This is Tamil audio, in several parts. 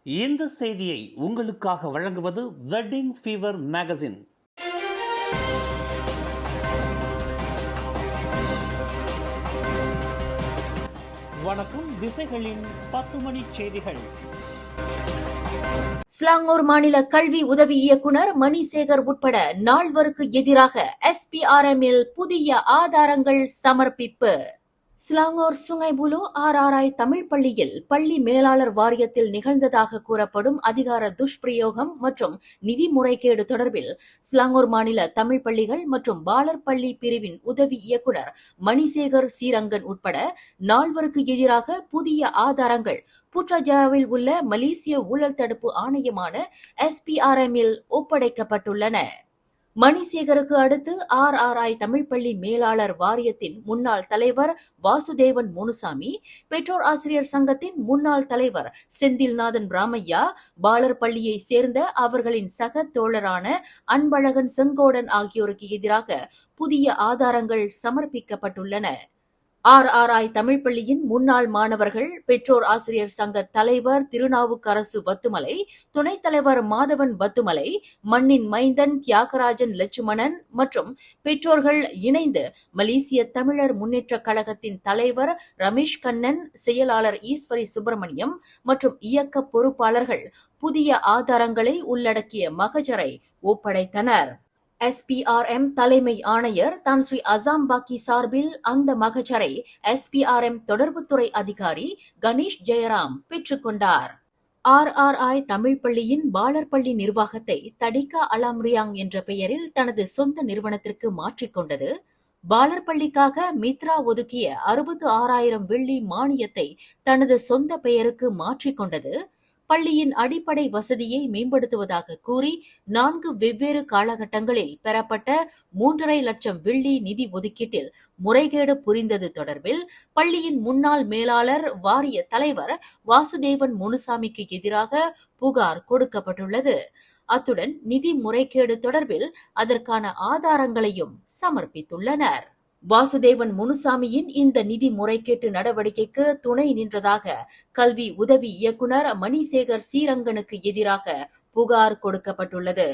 இந்த செய்தியை உங்களுக்காக வழங்குவது வெட்டிங் ஃபீவர் மேகசின். வணக்கம். திசைகளின் 10 மணி செய்திகள். ஸ்லாங்கூர் மாநில கல்வி உதவி இயக்குனர் மணிசேகர் உட்பட 4 எதிராக SPRM-இல் புதிய ஆதாரங்கள் சமர்ப்பிப்பு. ஸ்லாங்கூர் சுங்கைபுலு RRI தமிழ் பள்ளியில் பள்ளி மேலாளர் வாரியத்தில் நிகழ்ந்ததாக கூறப்படும் அதிகார துஷ்பிரயோகம் மற்றும் நிதி முறைகேடு தொடர்பில் ஸ்லாங்கூர் மாநில தமிழ் பள்ளிகள் மற்றும் பாலர் பள்ளி பிரிவின் உதவி இயக்குனர் மணிசேகர் சீரங்கன் உட்பட 4 எதிராக புதிய ஆதாரங்கள் புட்ராஜயாவில் உள்ள மலேசிய ஊழல் தடுப்பு ஆணையமான SPRM-இல் ஒப்படைக்கப்பட்டுள்ளன. மணிசேகருக்கு அடுத்து RRI தமிழ் பள்ளி மேலாளர் வாரியத்தின் முன்னாள் தலைவர் வாசுதேவன் முனுசாமி, பெற்றோர் ஆசிரியர் சங்கத்தின் முன்னாள் தலைவர் செந்தில்நாதன் ராமையா, பாலர் பள்ளியை சேர்ந்த அவர்களின் சக தோழரான அன்பழகன் செங்கோடன் ஆகியோருக்கு எதிராக புதிய ஆதாரங்கள் சமர்ப்பிக்கப்பட்டுள்ளன. RRI தமிழ் பள்ளியின் முன்னாள் மாணவர்கள், பெற்றோர் ஆசிரியர் சங்க தலைவர் திருநாவுக்கரசு வத்துமலை, துணைத் தலைவர் மாதவன் வத்துமலை, மண்ணின் மைந்தன் தியாகராஜன் லட்சுமணன் மற்றும் பெற்றோர்கள் இணைந்து மலேசிய தமிழர் முன்னேற்றக் கழகத்தின் தலைவர் ரமேஷ் கண்ணன், செயலாளர் ஈஸ்வரி சுப்பிரமணியம் மற்றும் இயக்க பொறுப்பாளர்கள் புதிய ஆதாரங்களை உள்ளடக்கிய மகஜரை ஒப்படைத்தனர். SPRM தலைமை ஆணையர் தான் ஸ்ரீ அசாம் பாக்கி சார்பில் அந்த மகஜரை SPRM தொடர்புத்துறை அதிகாரி கணேஷ் ஜெயராம் பெற்றுக்கொண்டார். RRI தமிழ் பள்ளியின் பாலர் பள்ளி நிர்வாகத்தை தடிகா அலாம்ரியாங் என்ற பெயரில் தனது சொந்த நிறுவனத்திற்கு மாற்றிக்கொண்டது, பாலர் பள்ளிக்காக மித்ரா ஒதுக்கிய 66,000 வெள்ளி மானியத்தை தனது சொந்த பெயருக்கு மாற்றிக்கொண்டது, பள்ளியின் அடிப்படை வசதியை மேம்படுத்துவதாக கூறி 4 வெவ்வேறு காலகட்டங்களில் பெறப்பட்ட 3.5 லட்சம் வெள்ளி நிதி ஒதுக்கீட்டில் முறைகேடு புரிந்தது தொடர்பில் பள்ளியின் முன்னாள் மேலாளர் வாரிய தலைவர் வாசுதேவன் முனுசாமிக்கு எதிராக புகார் கொடுக்கப்பட்டுள்ளது. அத்துடன் நிதி முறைகேடு தொடர்பில் அதற்கான ஆதாரங்களையும் சமர்ப்பித்துள்ளனர். வாசுதேவன் முனுசாமியின் இந்த நிதி முறைகேட்டு நடவடிக்கைக்கு துணை நின்றதாக கல்வி உதவி இயக்குனர் மணிசேகர் சீரங்கனுக்கு எதிராக புகார் கொடுக்கப்பட்டுள்ளது.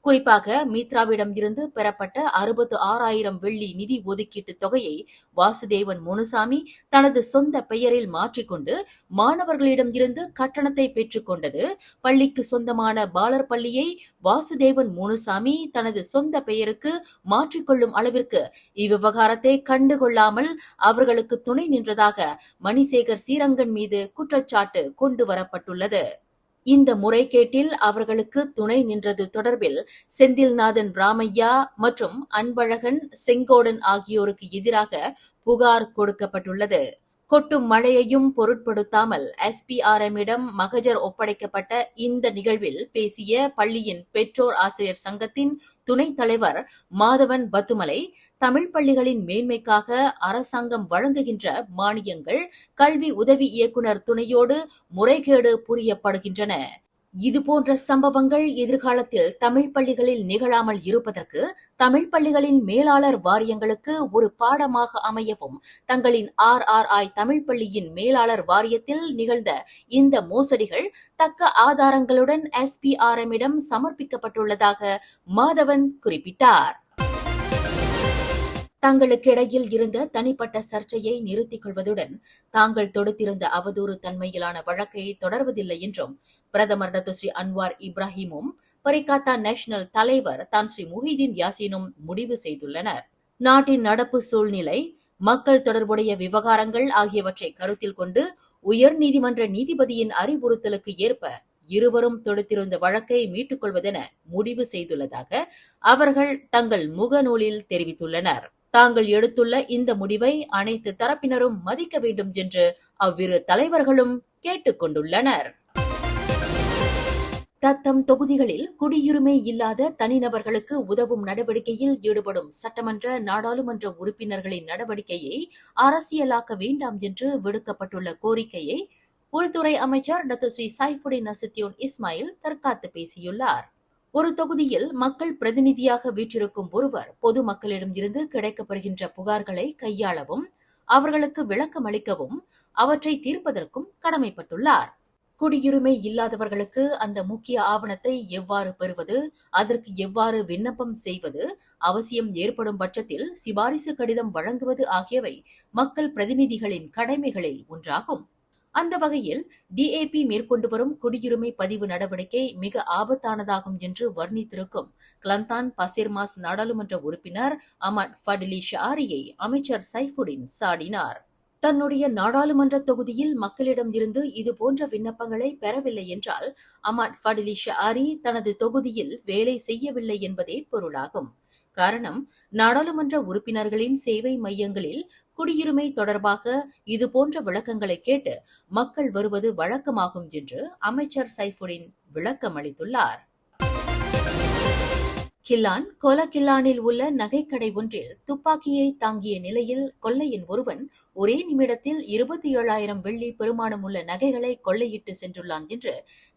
குறிப்பாக மித்ராவிடம் இருந்து பெறப்பட்ட 66,000 வெள்ளி நிதி ஒதுக்கீட்டு தொகையை வாசுதேவன் முனுசாமி தனது சொந்த பெயரில் மாற்றிக்கொண்டு மாணவர்களிடம் இருந்து கட்டணத்தை பெற்றுக் கொண்டது, பள்ளிக்கு சொந்தமான பாலர் பள்ளியை வாசுதேவன் முனுசாமி தனது சொந்த பெயருக்கு மாற்றிக்கொள்ளும் அளவிற்கு இவ்விவகாரத்தை கண்டுகொள்ளாமல் அவர்களுக்கு துணை நின்றதாக மணிசேகர் சீரங்கன் மீது குற்றச்சாட்டு கொண்டு வரப்பட்டுள்ளது. இந்த முறைகேட்டில் அவர்களுக்கு துணை நின்றது தொடர்பில் செந்தில்நாதன் ராமையா மற்றும் அன்பழகன் செங்கோடன் ஆகியோருக்கு எதிராக புகார் கொடுக்கப்பட்டுள்ளது. கொட்டும் மழையையும் பொருட்படுத்தாமல் SPRM-இடம் மகஜர் ஒப்படைக்கப்பட்ட இந்த நிகழ்வில் பேசிய பள்ளியின் பெற்றோர் ஆசிரியர் சங்கத்தின் துணைத் தலைவர் மாதவன் பத்துமலை, தமிழ் பள்ளிகளின் மேன்மைக்காக அரசாங்கம் வழங்குகின்ற மானியங்கள் கல்வி உதவி இயக்குனர் துணையோடு முறைகேடு புரியப்படுகின்றன. இதுபோன்ற சம்பவங்கள் எதிர்காலத்தில் தமிழ் பள்ளிகளில் நிகழாமல் இருப்பதற்கு தமிழ் பள்ளிகளின் மேலாளர் வாரியங்களுக்கு ஒரு பாடமாக அமையவும் தங்களின் RRI தமிழ் பள்ளியின் மேலாளர் வாரியத்தில் நிகழ்ந்த இந்த மோசடிகள் தக்க ஆதாரங்களுடன் SPRM-இடம் சமர்ப்பிக்கப்பட்டுள்ளதாக மாதவன் குறிப்பிட்டார். தங்களுக்கிடையில் இருந்த தனிப்பட்ட சர்ச்சையை நிறுத்திக் கொள்வதுடன் தாங்கள் தொடுத்திருந்த அவதூறு தன்மையிலான வழக்கை தொடர்வதில்லை என்றும் பிரதமர் டத்துஸ்ரீ அன்வார் இப்ராஹிமும் பரிகாத்தா நேஷனல் தலைவர் தான் ஸ்ரீ முஹிதீன் யாசினும் முடிவு செய்துள்ளனர். நாட்டின் நடப்பு சூழ்நிலை, மக்கள் தொடர்புடைய விவகாரங்கள் ஆகியவற்றை கருத்தில் கொண்டு உயர் நீதிமன்ற நீதிபதியின் அறிவுறுத்தலுக்கு ஏற்ப இருவரும் தொடுத்திருந்த வழக்கை மீட்டுக் கொள்வதென முடிவு செய்துள்ளதாக அவர்கள் தங்கள் முகநூலில் தெரிவித்துள்ளனர். தாங்கள் எடுத்துள்ள இந்த முடிவை அனைத்து தரப்பினரும் மதிக்க வேண்டும் என்று அவ்விரு தலைவர்களும் கேட்டுக் கொண்டுள்ளனர். தத்தம் தொகுதிகளில் குடியுரிமை இல்லாத தனிநபர்களுக்கு உதவும் நடவடிக்கையில் ஈடுபடும் சட்டமன்ற, நாடாளுமன்ற உறுப்பினர்களின் நடவடிக்கையை அரசியலாக்க வேண்டாம் என்று விடுக்கப்பட்டுள்ள கோரிக்கையை உள்துறை அமைச்சர் டத்துஸ்ரீ சைஃபுடின் நசுத்தியோன் இஸ்மாயில் தற்காத்து பேசியுள்ளார். ஒரு தொகுதியில் மக்கள் பிரதிநிதியாக வீற்றிருக்கும் ஒருவர் பொதுமக்களிடம் இருந்து கிடைக்கப்பெறுகின்ற புகார்களை கையாளவும் அவர்களுக்கு விளக்கம் அளிக்கவும் அவற்றை தீர்ப்பதற்கும் கடமைப்பட்டுள்ளார். குடியுரிமை இல்லாதவர்களுக்கு அந்த முக்கிய ஆவணத்தை எவ்வாறு பெறுவது, அதற்கு எவ்வாறு விண்ணப்பம் செய்வது, அவசியம் ஏற்படும் பட்சத்தில் சிபாரிசு கடிதம் வழங்குவது ஆகியவை மக்கள் பிரதிநிதிகளின் கடமைகளில் ஒன்றாகும். அந்த வகையில் டிஏபி மேற்கொண்டு வரும் குடியுரிமை பதிவு நடவடிக்கை மிக ஆபத்தானதாகும் என்று வர்ணித்திருக்கும் கிளந்தான் பசிர்மாஸ் நாடாளுமன்ற உறுப்பினர் அமட் ஃபட்லி ஷாரியை அமைச்சர் சைஃபுடின் சாடினார். தன்னுடைய நாடாளுமன்ற தொகுதியில் மக்களிடம் இருந்து இதுபோன்ற விண்ணப்பங்களை பெறவில்லை என்றால் அமட் ஃபட்லி ஷாரி தனது தொகுதியில் வேலை செய்யவில்லை என்பதே பொருளாகும். காரணம், நாடாளுமன்ற உறுப்பினர்களின் சேவை மையங்களில் குடியுரிமை தொடர்பாக இதுபோன்ற விளக்கங்களை கேட்டு மக்கள் வருவது வழக்கமாகும் என்று அமைச்சர் சைஃபுடின் விளக்கம் அளித்துள்ளார். கில்லான் கொலகில்லானில் உள்ள நகைக்கடை ஒன்றில் துப்பாக்கியை தாங்கிய நிலையில் கொள்ளையன் ஒருவன் ஒரே நிமிடத்தில் 27,000 வெள்ளி பெறுமானம் உள்ள நகைகளை கொள்ளையிட்டு சென்றுள்ளான் என்று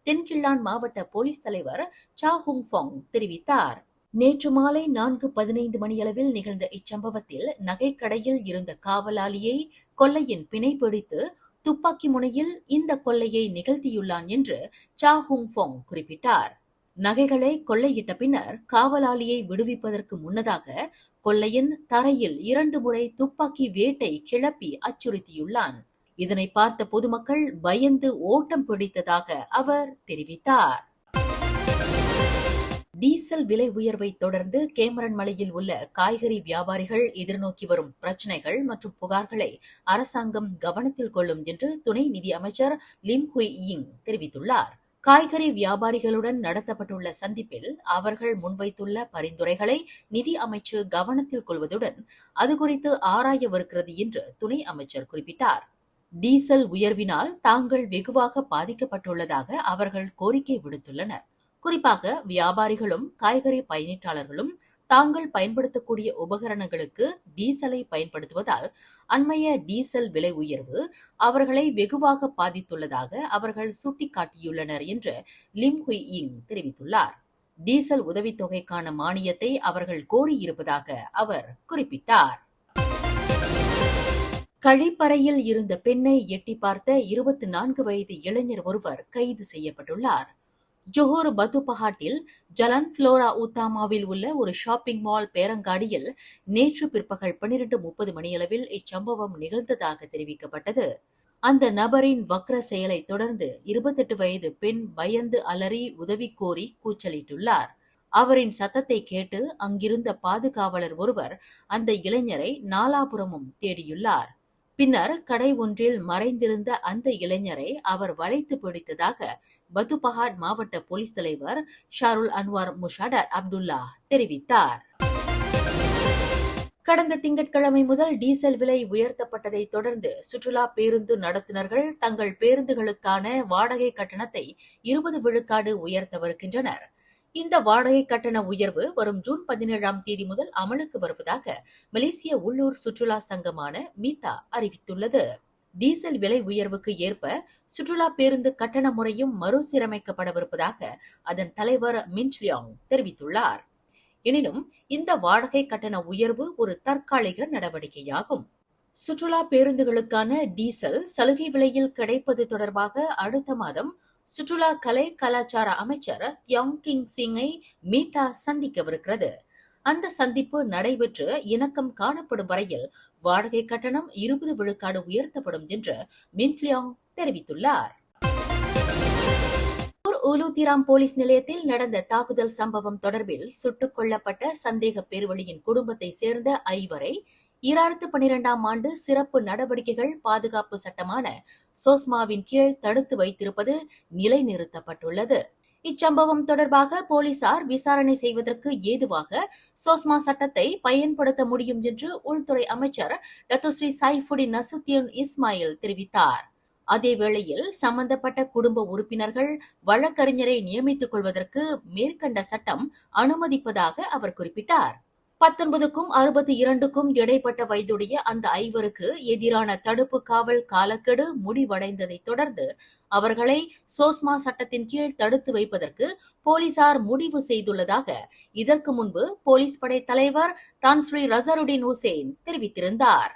தென்கில்லான் மாவட்ட போலீஸ் தலைவர் சா ஹுங் ஃபாங் தெரிவித்தார். நேற்று மாலை 4:15 மணியளவில் நிகழ்ந்த இச்சம்பவத்தில் நகைக்கடையில் இருந்த காவலாளியை கொள்ளையன் பிணை பிடித்து துப்பாக்கி முனையில் இந்த கொள்ளையை நிகழ்த்தியுள்ளான் என்று சா ஹுங் ஃபாங் குறிப்பிட்டார். நகைகளை கொள்ளையிட்ட பின்னர் காவலாளியை விடுவிப்பதற்கு முன்னதாக கொள்ளையன் தரையில் 2 முறை துப்பாக்கி வேட்டை கிளப்பி அச்சுறுத்தியுள்ளான். இதனை பார்த்த பொதுமக்கள் பயந்து ஓட்டம் பிடித்ததாக அவர் தெரிவித்தார். டீசல் விலை உயர்வை தொடர்ந்து கேமரன் மலையில் உள்ள காய்கறி வியாபாரிகள் எதிர்நோக்கி வரும் பிரச்சினைகள் மற்றும் புகார்களை அரசாங்கம் கவனத்தில் கொள்ளும் என்று துணை நிதி அமைச்சர் லிம் ஹுய் யிங் தெரிவித்துள்ளார். காய்கறி வியாபாரிகளுடன் நடத்தப்பட்டுள்ள சந்திப்பில் அவர்கள் முன்வைத்துள்ள பரிந்துரைகளை நிதி அமைச்சு கவனத்தில் கொள்வதுடன் அது குறித்து ஆராயவிருக்கிறது என்று துணை அமைச்சர் குறிப்பிட்டார். டீசல் உயர்வினால் தாங்கள் வெகுவாக பாதிக்கப்பட்டுள்ளதாக அவர்கள் கோரிக்கை விடுத்துள்ளனர். குறிப்பாக வியாபாரிகளும் காய்கறி பயனீட்டாளர்களும் தாங்கள் பயன்படுத்தக்கூடிய உபகரணங்களுக்கு டீசலை பயன்படுத்துவதால் அண்மைய டீசல் விலை உயர்வு அவர்களை வெகுவாக பாதித்துள்ளதாக அவர்கள் சுட்டிக்காட்டியுள்ளனர் என்று லிம் ஹுய் யிங் தெரிவித்துள்ளார். டீசல் உதவித்தொகைக்கான மானியத்தை அவர்கள் கோரியிருப்பதாக அவர் குறிப்பிட்டார். கழிப்பறையில் இருந்த பெண்ணை எட்டி பார்த்த 24 வயது இளைஞர் ஒருவர் கைது செய்யப்பட்டுள்ளார். ஜோஹர் பத்துபஹாட்டில் ஜலன் புளோரா உத்தாமாவில் உள்ள ஒரு ஷாப்பிங் மால் பேரங்காடியில் நேற்று பிற்பகல் 12:30 மணியளவில் இச்சம்பவம் நிகழ்ந்ததாக தெரிவிக்கப்பட்டது. அந்த நபரின் வக்ர செயலை தொடர்ந்து 28 வயது பெண் பயந்து அலறி உதவி கோரி கூச்சலிட்டுள்ளார். அவரின் சத்தத்தை கேட்டு அங்கிருந்த பாதுகாவலர் ஒருவர் அந்த இளைஞரை நாலாபுரமும் தேடியுள்ளார். பின்னர் கடை ஒன்றில் மறைந்திருந்த அந்த இளைஞரை அவர் வளைத்து பிடித்ததாக பத்துபஹாட் மாவட்ட போலீஸ் தலைவர் ஷாருல் அன்வார் முஷாடர் அப்துல்லா தெரிவித்தார். கடந்த திங்கட்கிழமை முதல் டீசல் விலை உயர்த்தப்பட்டதை தொடர்ந்து சுற்றுலா பேருந்து நடத்துனர்கள் தங்கள் பேருந்துகளுக்கான வாடகை கட்டணத்தை 20 விழுக்காடு உயர்த்தவிருக்கின்றனர். இந்த வாடகை கட்டண உயர்வு வரும் ஜூன் 17ஆம் தேதி முதல் அமலுக்கு வருவதாக மலேசிய உள்ளூர் சுற்றுலா சங்கமான மீதா அறிவித்துள்ளது. டீசல் விலை உயர்வுக்கு ஏற்ப சுற்றுலா பேருந்து கட்டண முறையும் மறுசீரமைக்கப்படவிருப்பதாக அதன் தலைவர் மின்ச்லியாங் தெரிவித்துள்ளார். எனினும் இந்த வாடகை கட்டண உயர்வு ஒரு தற்காலிக நடவடிக்கையாகும். சுற்றுலா பேருந்துகளுக்கான டீசல் சலுகை விலையில் கிடைப்பது தொடர்பாக அடுத்த மாதம் சுற்றுலா கலை கலாச்சார அமைச்சர் யங் கிங் சிங்கை மீதா சந்திக்கவிருக்கிறது. அந்த சந்திப்பு நடைபெற்று இணக்கம் காணப்படும் வரையில் வாடகை கட்டணம் 20 விழுக்காடு உயர்த்தப்படும் என்று மின்ட்லியாங் தெரிவித்துள்ளார். ஊலுத்திராம் போலீஸ் நிலையத்தில் நடந்த தாக்குதல் சம்பவம் தொடர்பில் சுட்டுக் கொல்லப்பட்ட சந்தேக பேர்வழியின் குடும்பத்தை சேர்ந்த 5 2012ஆம் ஆண்டு சிறப்பு நடவடிக்கைகள் பாதுகாப்பு சட்டமான சோஸ்மாவின் கீழ் தடுத்து வைத்திருப்பது நிலைநிறுத்தப்பட்டுள்ளது. இச்சம்பவம் தொடர்பாக போலீசார் விசாரணை செய்வதற்கு ஏதுவாக சோஸ்மா சட்டத்தை பயன்படுத்த முடியும் என்று உள்துறை அமைச்சர் டத்துஸ்ரீ சைஃபுடின் நசுத்தியுன் இஸ்மாயில் தெரிவித்தார். அதேவேளையில் சம்பந்தப்பட்ட குடும்ப உறுப்பினர்கள் வழக்கறிஞரை நியமித்துக் கொள்வதற்கு மேற்கண்ட சட்டம் அனுமதிப்பதாக அவர் குறிப்பிட்டார். 19க்கும் 62க்கும் இடைப்பட்ட வயதுடைய அந்த 5 எதிரான தடுப்பு காவல் காலக்கெடு முடிவடைந்ததை தொடர்ந்து அவர்களை சோஸ்மா சட்டத்தின் கீழ் தடுத்து வைப்பதற்கு போலீசார் முடிவு செய்துள்ளதாக இதற்கு முன்பு போலீஸ் படை தலைவர் தான் ஸ்ரீ ரசருடின் ஹுசேன் தெரிவித்திருந்தார்.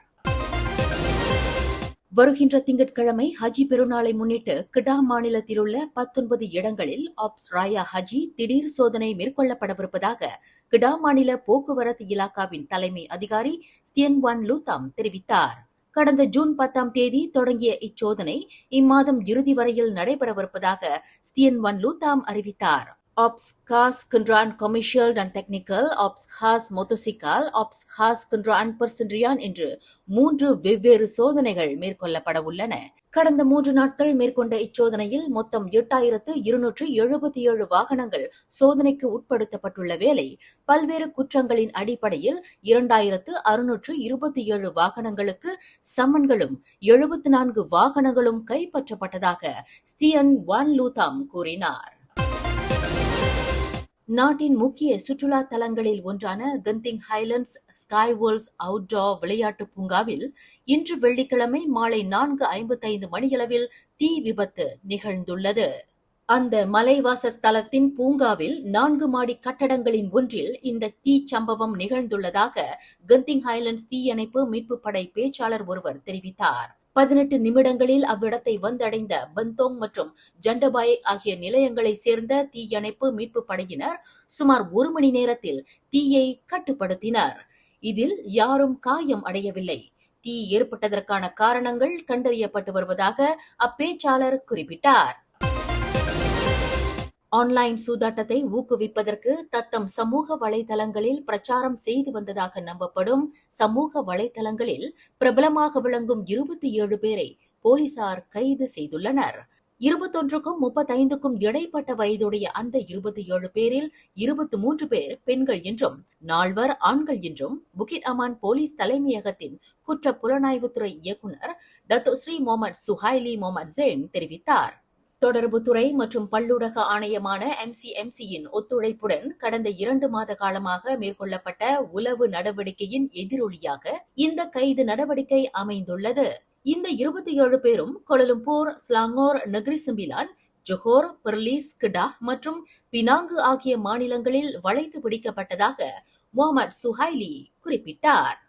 வருகின்ற திங்கட்கிழமை ஹஜ்ஜி பெருநாளை முன்னிட்டு கிடா மாநிலத்தில் உள்ள 19 இடங்களில் ஆப்ஸ் ராயா ஹஜ்ஜி திடீர் சோதனை மேற்கொள்ளப்படவிருப்பதாக கிடா மாநில போக்குவரத்து இலாக்காவின் தலைமை அதிகாரி ஸ்தியன் வான் லூதாம் தெரிவித்தார். கடந்த ஜூன் 10ஆம் தேதி தொடங்கிய இச்சோதனை இம்மாதம் இறுதி வரையில் நடைபெறவிருப்பதாக ஸ்தியன் வான் லூதாம் அறிவித்தார். Ops khas kenderaan komersial dan teknikal, Ops khas motosikal, Ops khas kenderaan persendirian என்று 3 வெவ்வேறு சோதனைகள் மேற்கொள்ளப்பட உள்ளன. கடந்த 3 நாட்கள் மேற்கொண்ட இச்சோதனையில் மொத்தம் 8277 வாகனங்கள் சோதனைக்கு உட்படுத்தப்பட்டுள்ள வேளை பல்வேறு குற்றங்களின் அடிப்படையில் 2627 வாகனங்களுக்கு சம்மன்களும் 74 வாகனங்களும் கைப்பற்றப்பட்டதாக ஸ்தியன் வான் லூதாம் கூறினார். நாட்டின் முக்கிய சுற்றுலா தலங்களில் ஒன்றான Genting Highlands sky world's outdoor விளையாட்டு பூங்காவில் இன்று வெள்ளிக்கிழமை மாலை 4:55 மணியளவில் தீ விபத்து நிகழ்ந்துள்ளது. அந்த மலைவாசஸ்தலத்தின் பூங்காவில் 4 மாடி கட்டடங்களின் ஒன்றில் இந்த தீ சம்பவம் நிகழ்ந்துள்ளதாக கெந்திங் ஹைலண்ட்ஸ் தீயணைப்பு மீட்புப் படை பேச்சாளர் ஒருவர் தெரிவித்தார். 18 நிமிடங்களில் அவ்விடத்தை வந்தடைந்த பந்தோங் மற்றும் ஜண்டபாய் ஆகிய நிலையங்களைச் சேர்ந்த தீயணைப்பு மீட்புப் படையினர் சுமார் 1 மணி நேரத்தில் தீயை கட்டுப்படுத்தினர். இதில் யாரும் காயம் அடையவில்லை. தீ ஏற்பட்டதற்கான காரணங்கள் கண்டறியப்பட்டு வருவதாக அப்பேச்சாளர் குறிப்பிட்டார். ஆன்லைன் சூதாட்டத்தை ஊக்குவிப்பதற்கு தத்தம் சமூக வலைதளங்களில் பிரச்சாரம் செய்து வந்ததாக நம்பப்படும் சமூக வலைதளங்களில் பிரபலமாக விளங்கும் 27 பேரை போலீசார் கைது செய்துள்ளனர். 21க்கும் 35க்கும் இடைப்பட்ட வயதுடைய அந்த 27 பேரில் 23 பேர் பெண்கள் என்றும் 4 ஆண்கள் என்றும் புகிட் அமான் போலீஸ் தலைமையகத்தின் குற்ற புலனாய்வுத்துறை இயக்குநர் டத்தோஸ்ரீ முகமது சுஹைலி முகமது ஜெயின் தெரிவித்தார். தொடர்புத்துறை மற்றும் பல்லூடக ஆணையமான MCMCயின் ஒத்துழைப்புடன் கடந்த 2 மாத காலமாக மேற்கொள்ளப்பட்ட உளவு நடவடிக்கையின் எதிரொலியாக இந்த கைது நடவடிக்கை அமைந்துள்ளது. இந்த 27 பேரும் Kuala Lumpur, Selangor, Negeri Sembilan, Johor, Perlis, கிடா மற்றும் பினாங்கு ஆகிய மாநிலங்களில் வளைத்து பிடிக்கப்பட்டதாக முகமது சுஹைலி குறிப்பிட்டார்.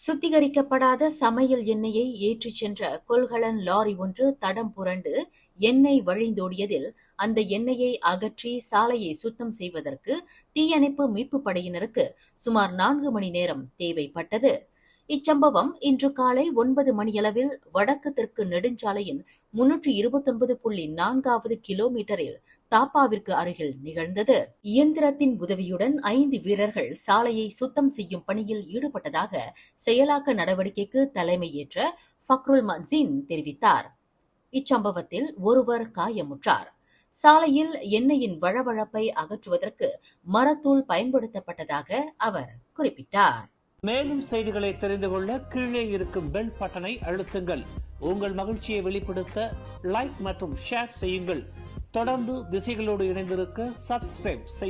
சுத்திகரிக்கப்படாத சமையல் எண்ணெயை ஏற்றிச் சென்ற கொள்கலன் லாரி ஒன்று தடம் புரண்டு எண்ணெய் வழிந்தோடியதில் அந்த எண்ணெயை அகற்றி சாலையை சுத்தம் செய்வதற்கு தீயணைப்பு மீட்புப் படையினருக்கு சுமார் 4 மணி நேரம் தேவைப்பட்டது. இச்சம்பவம் இன்று காலை 9 மணியளவில் வடக்கு தெற்கு நெடுஞ்சாலையின் 329.4வது கிலோமீட்டரில் தாப்பாவிற்கு அருகில் நிகழ்ந்தது. இயந்திரத்தின் உதவியுடன் 5 வீரர்கள் சாலையை சுத்தம் செய்யும் பணியில் ஈடுபட்டதாக செயலாக்க நடவடிக்கைக்கு தலைமையேற்ற ஃபக்ருல் மட்சின் தெரிவித்தார். இச்சம்பவத்தில் ஒருவர் காயமுற்றார். சாலையில் எண்ணெயின் வழவழப்பை அகற்றுவதற்கு மரத்தூள் பயன்படுத்தப்பட்டதாக அவர் குறிப்பிட்டார். மேலும் செய்திகளை தெரிந்து கொள்ள கீழே இருக்கும் பெல் பட்டனை அழுத்துங்கள். உங்கள் மகிழ்ச்சியை வெளிப்படுத்த லைக் மற்றும் ஷேர் செய்யுங்கள். தொடர்ந்து திசைகளோடு இணைந்திருக்க சப்ஸ்கிரைப் செய்யுங்கள்.